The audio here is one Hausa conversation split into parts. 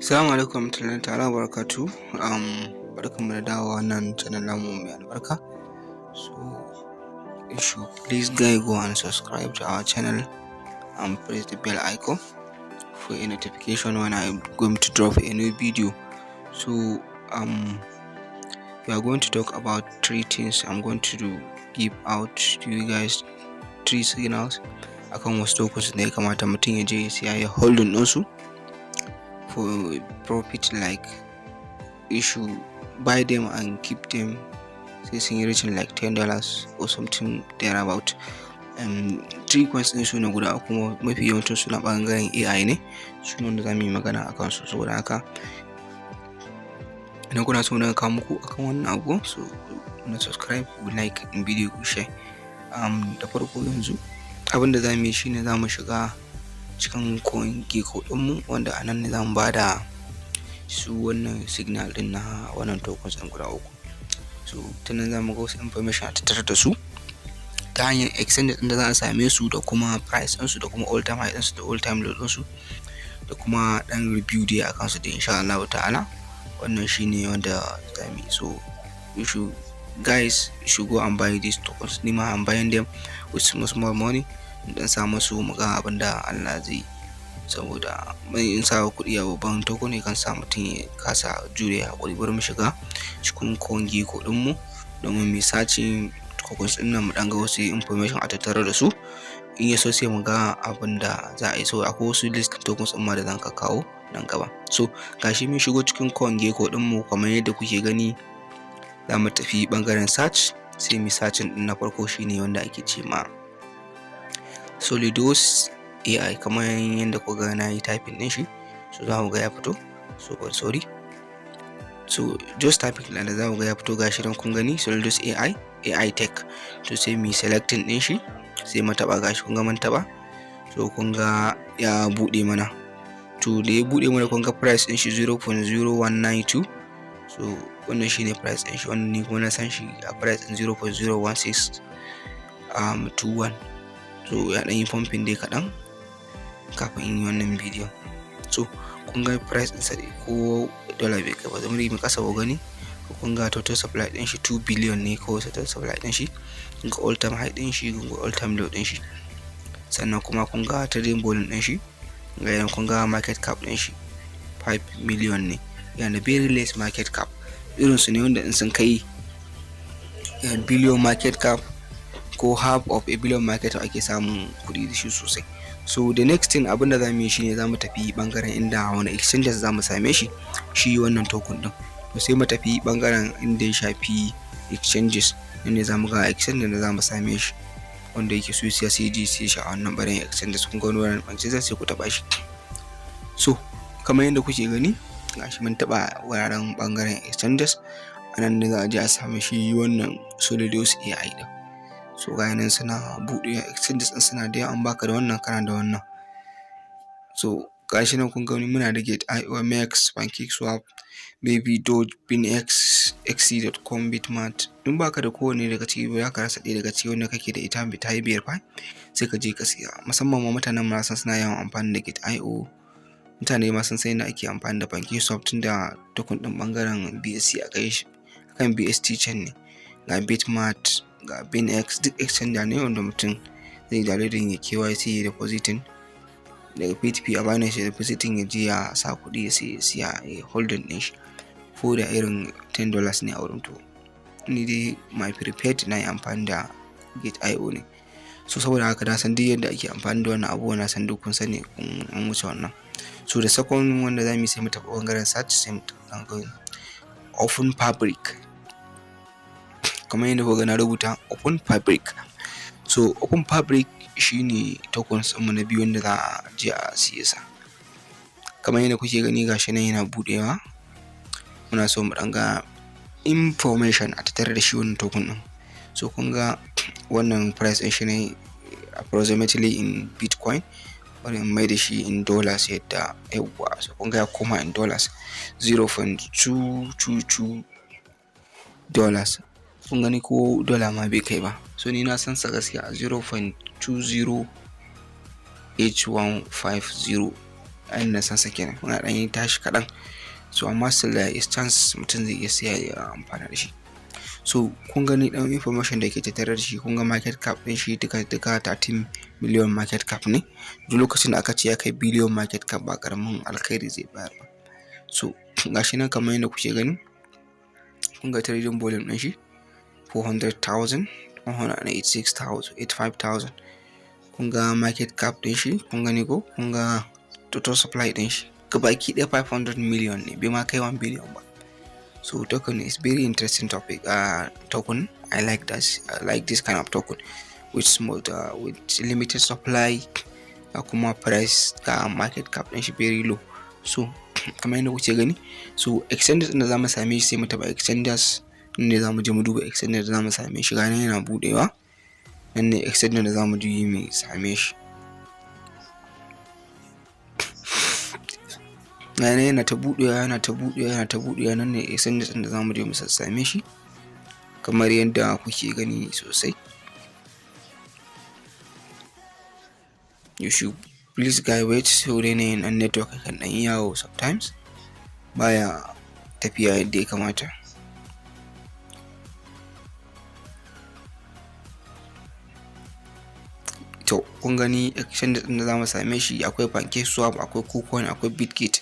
Assalamu alaikum warahmatullahi ta'ala barakatuh. Barkanmu da dawowa wannan channel namu mai albarka. So you should please guys go and subscribe to our channel and press the bell icon for a notification when I'm going to drop a new video. So we are going to talk about three things. I'm going to give out to you guys three signals akan wasu tokens da ya kamata mutum ya je ya siya ya holding ɗinsu for profit. Like you should buy them and keep them sai sun yi reaching like $10 or something thereabout. Three coins ɗin su ne guda kuma mafi yawancin su na ɓangaren AI ne, su ne wanda za mu yi magana a kansu. Saboda haka idan kuna so na kawo muku akan wannan abu, so na subscribe, ku like in video, ku share. Da farko yanzu abin da za mu yi shine za mu shiga cikin coin gecko ɗinmu, wanda a nan ne za mu ba da su wannan signal ɗin na wannan tokens ɗin guda uku. So ta nan za mu ga wasu information a tattare da su ta hanyar exchange ɗin da za a same su, da kuma price ɗinsu, da kuma all time high ɗinsu, da all time low ɗinsu, da kuma ɗan review dai a kansu da insha Allah ta'ala. Wannan shine wanda za mu yi. So you should go and buy these tokens. Ni ma I'm buying them with small money dan samu su mu ga abin da Allah zai yi, saboda mai in sa kuɗi a babban token ne kan sa mutum ya kasa jure hakuri. Bari mu shiga cikin coin gecko ɗinmu domin mu searching tokens ɗin nan, mu ɗan ga wasu information a tattare da su. In ya so sai mu ga abin da za a yi. So akwai wasu list tokens ɗin ma da zan kawo nan gaba. So gashi mun shigo cikin coin gecko ɗinmu kamar yadda kuke gani. Za mu tafi ɓangaren search, sai mu searching ɗin na farko shine wanda ake ce ma Solidus AI, kamar yadda kuka ga na yi typing ɗin shi. So za mu ga ya fito. So just typing ɗin da za mu ga ya fito gashi don kun gani Solidus AI Tech. To sai mu selecting ɗin shi, sai mu taɓa gashi kun ga mun taɓa. So kun ga ya buɗe mana. To da ya buɗe mana kun ga price ɗin shi 0.0192. So wannan shine price ɗin shi, wannan ni kuma na san shi a price ɗin 0.01621. So ya ɗan yi pumping dai kaɗan kafin in yi wannan bidiyon. So kun ga price ɗinsa dai ko dollar bai kai ba. Zama mu kasa ko gani, kun ga total supply ɗin shi 2 billion ne kawai total supply ɗin shi. Kun ga all time high ɗin shi, kun ga all time low ɗin shi, sannan kuma kun ga trading volume ɗin shi. Ga yan kun ga market cap ɗin shi 5 million ne, yana very less market cap. Irin su ne wanda in sun kai billion market cap ko half of a billion market cap ake samun kuɗi da shi sosai. So the next thing abin da za mu yi shine za mu tafi ɓangaren inda wani exchanges za mu same shi wannan token ɗin. To sai mu tafi ɓangaren inda ya shafi exchanges, inda za mu ga exchange da za mu same shi wanda yake so siya CG sai shi a wannan ɓangaren exchanges. Kun ga wannan exchanges sai ku taɓa shi. So kamar yadda kuke gani gashi mun taɓa wuraren ɓangaren exchanges, a nan ne za a je a same shi wannan Solidus AI ɗin. So ga nan suna buɗe exchanges ɗin suna da yawa, an baka da wannan kana da wannan. So gashi nan kun gani muna da gate.io, Mex, PancakeSwap, Baby, Doge, BinX, XC.com, Bitmart. In baka da kowanne daga ciki ba, ka rasa ɗaya daga ciki wanda kake da ita ta yi biyar fa, sai ka je ka siya. Musamman ma mutanen mu san suna yawan amfani da gate.io. Mutane ma sun san yadda ake amfani da PancakeSwap tun da token ɗin ɓangaren BSC a kai shi akan BST chain ne. Ga Bitmart, ga BinX, duk exchange ne wanda mutum zai downloading ya KYC ya depositing daga P2P a Binance ya depositing ya je ya sa kuɗi ya siya ya holding ɗin shi ko da irin $10 ne a wurin. To ni dai my prepared na yi amfani da gate.io ne. So saboda haka na san duk yadda ake amfani da wannan abubuwa, na san duk kun sani, an wuce wannan. So da second wanda za mu yi sai mu tafi ɓangaren search, sai mu tafi Open Fabric. Kamar yadda kuka na rubuta Open Fabric. So Open Fabric shine tokens ɗinmu na biyu wanda za a je a siye sa. Kamar yadda kuke gani gashi nan yana buɗewa. Muna so mu ɗan ga information a tattare da shi wannan token ɗin. So kun ga wannan price ɗin shi ne approximately in Bitcoin. Bari in mai da shi in dollars yadda yawwa. So kun ga ya koma in dollars $0.222. Kun gani ko dollar ma bai kai ba. So ni na san sa gaskiya a 0.20815 an na sansa kenan kuna dan yi tashi kaɗan. So amma still there is chance mutum zai iya siya ya amfana da shi. So kun gani dan information da yake tattare da shi, kun ga market cap din shi duka 13 million market cap ne. Duk lokacin da aka ce ya kai billion market cap ba karamin alkhairi zai bayar ba. So gashi nan kamar yadda kuke gani, kun ga trading volume din shi 400,000, 186,000, 85,000. kun ga market cap din shi, kun gani ko, kun ga total supply din shi gabaki ɗaya 500 million ne, bai ma kai 1 billion ba. So token is very interesting topic. Token I like this kind of token with small with limited supply, kuma price ga market cap din shi very low. So kamar yadda kuke gani, so exchanges din da zamu same shi sai mu taba exchanges ne, zamu je mu duba exchanges da zamu same shi. Ga nan yana budewa, nan ne exchanges da zamu je mu same shi. Yana ta budewa nan ne exchanges din da zamu je mu same shi kamar yadda kuke gani sosai. You should please guys wait, so ne an network kan dan yawo sometimes baya tafiya yadda ya kamata. To kun gani exchange din da zamu same shi akwai PancakeSwap, akwai KuCoin, akwai Bitget.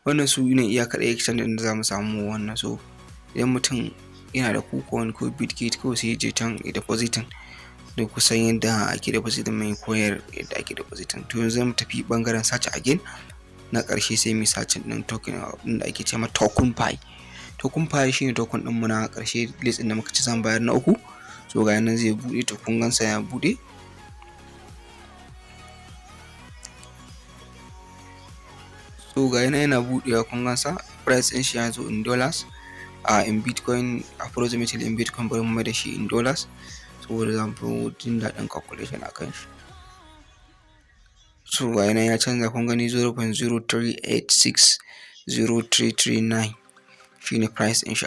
Wannan su ne iya kaɗai exchange din da zamu samu wannan. So idan mutum yana da KuCoin ko Bitget ko sai je can ya depositin da kusan yadda ake depositin, mai koyar yadda ake depositin. To yanzu mu tafi bangaren search again na ƙarshe sai mu search din token din da ake cewa token pie. Token pie shine token din mu na ƙarshe, list din da muka ci zan bayar na uku. So ga nan zai bude, to kun gansa ya bude. So ga yana budewa, kun gansa price din shi ya zo in dollars, in Bitcoin approximately in Bitcoin bari mu da shi in dollars saboda zan fi jin daɗin calculation akan shi. So ga yana ya canza, kun gani 0.03860339 shine price din shi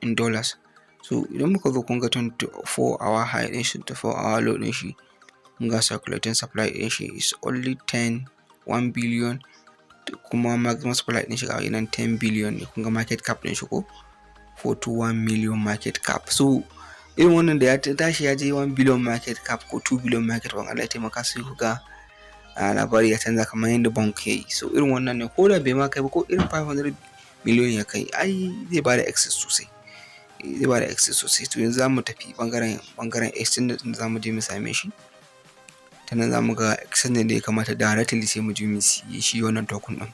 in dollars. So idan muka zo kun ga 24 hour high din shi, 24 hour low din shi, kun ga circulating supply din shi is only 1 billion, kuma maximum supply din shi ga nan 10 billion ne. kun ga market cap din shi ko 41 million market cap. So irin wannan da ya tashi ya je 1 billion market cap ko 2 billion market cap, Allah ya taimaka sai ku ga labari ya canza kamar yadda bank ya yi. So irin wannan ne, ko da bai ma kai ba, ko irin 500 million ya kai, ai zai ba da access sosai, to yanzu zamu tafi bangaren exchange din zamu je mu same shi. Ta nan zamu ga exchange da ya kamata directly sai mu je mu siye shi wannan token din.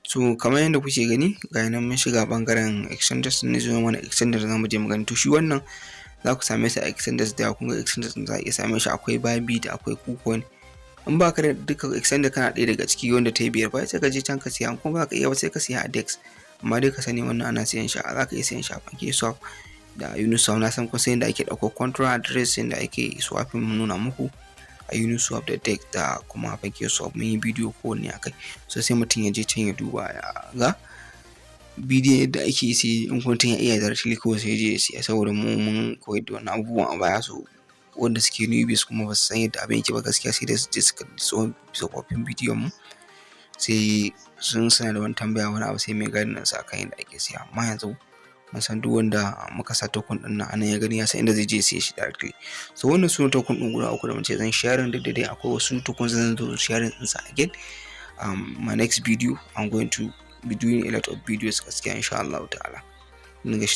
So kamar yadda kuke gani ga nan mun shiga bangaren exchanges ne, zuwa mana exchanges da zamu je mu gani. To shi wannan za ku same shi a exchanges da kun ga exchanges da za a iya same shi akwai Bybit, akwai KuCoin. In ba ka da duka exchange kana ɗaya daga ciki wanda ta yi biyar ba, sai ka je can ka siya, kuma ba ka iya ba sai ka siya a Dex. Amma dai ka sani wannan ana siyan shi, za ka iya siyan shi a PancakeSwap da Uniswap. Na san kun san yadda ake ɗauko control address, yadda ake swapping mun nuna muku a Uniswap da Dex da kuma PancakeSwap, mun yi bidiyo kowanne akai. So sai mutum ya je can ya duba ya ga bidiyon yadda ake sai in mutum ya iya directly ko sai je ya siya, saboda mun koyar da wannan abubuwan a baya. So wanda suke newbies kuma ba su san yadda abin yake ba, gaskiya sai da su je su kalli tsofaffin bidiyon mu, sai sun suna da wani tambaya wani abu sai mai gani nan sa kan yadda ake siya. Amma yanzu mun san duk wanda muka sa token din nan anan ya gani ya san inda zai je ya siya shi directly. So wannan sune token din guda uku da mun ce zan sharing, duk da dai akwai wasu tokens zan zo sharing din sa again. My next video I'm going to be doing a lot of videos gaskiya insha Allah ta'ala. Dinga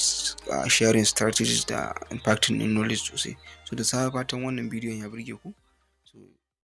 sharing strategies da impacting in knowledge sosai. So da fatan wannan bidiyon ya burge ku.